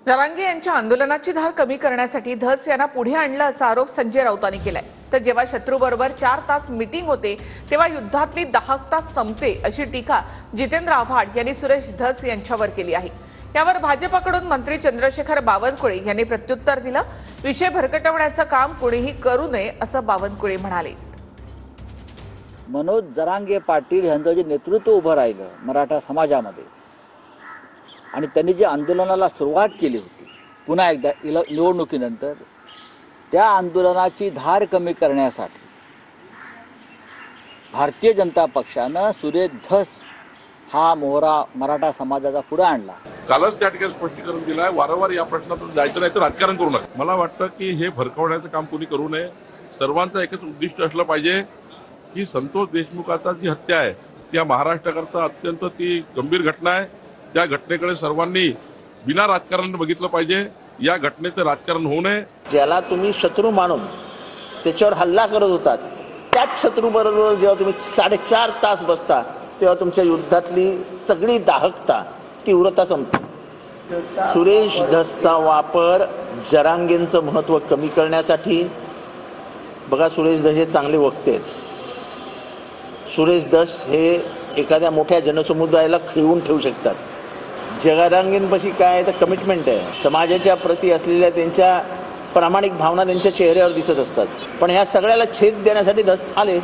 जरांगे यांच्या आंदोलनाची धार कमी करण्यासाठी धस यांना पुढे आणलं असा आरोप संजय राऊतांनी केलाय। तर जेव्हा शत्रूबरोबर 4 तास मीटिंग होते तेव्हा युद्धातली 10 तास संपते अशी टीका जितेंद्र आव्हाड यांनी सुरेश धस यांच्यावर केली आहे। यावर भाजपकडून मंत्री चंद्रशेखर बावनकुळे यांनी प्रत्युत्तर दिलं। विषय भरकटवण्याचं काम कोणीही करू नये असं बावनकुळे म्हणाले। मनोज जरांगे पाटील यांचं जे नेतृत्व उभं राहिलं मराठा समाजामध्ये आणि त्यांनी जे आंदोलनाला सुरुवात केली होती पुन्हा एकदा निवडणुकीनंतर त्या आंदोलनाची धार कमी करण्यासाठी भारतीय जनता पक्षानं सुरेश धस हा मोहरा मराठा समाजाचा पुढे आणला। कालच त्या ठिकाणी स्पष्टीकरण दिलं आहे, वारंवार या प्रश्नातून जायचं नाही तर राजकारण करू नये। मला वाटतं की हे भरकवण्याचं काम कोणी करू नये। सर्वांचं एकच उद्दिष्ट असलं पाहिजे की संतोष देशमुखाचा जी हत्या आहे ती महाराष्ट्राकरता अत्यंत ती गंभीर घटना आहे। त्या घटनेकडे सर्वांनी बिना राजकारण बघितलं पाहिजे। या घटनेचं राजकारण होऊ नये। ज्याला तुम्ही शत्रू मानून त्याच्यावर हल्ला करत होतात त्याच शत्रूबरोबर जेव्हा तुम्ही 4.5 तास बसता तेव्हा तुमच्या युद्धातली सगळी दाहकता तीव्रता संपते। सुरेश धसचा वापर जरांगेंचं महत्त्व कमी करण्यासाठी बघा, सुरेश धस हे चांगले वक्ते आहेत। सुरेश धस हे एखाद्या मोठ्या जनसमुदायाला खिळवून ठेवू शकतात। जरांगेंपाशी काय आहे तर कमिटमेंट आहे, समाजाच्या प्रती असलेल्या त्यांच्या प्रामाणिक भावना त्यांच्या चेहऱ्यावर दिसत असतात। पण ह्या सगळ्याला छेद देण्यासाठी धस आले।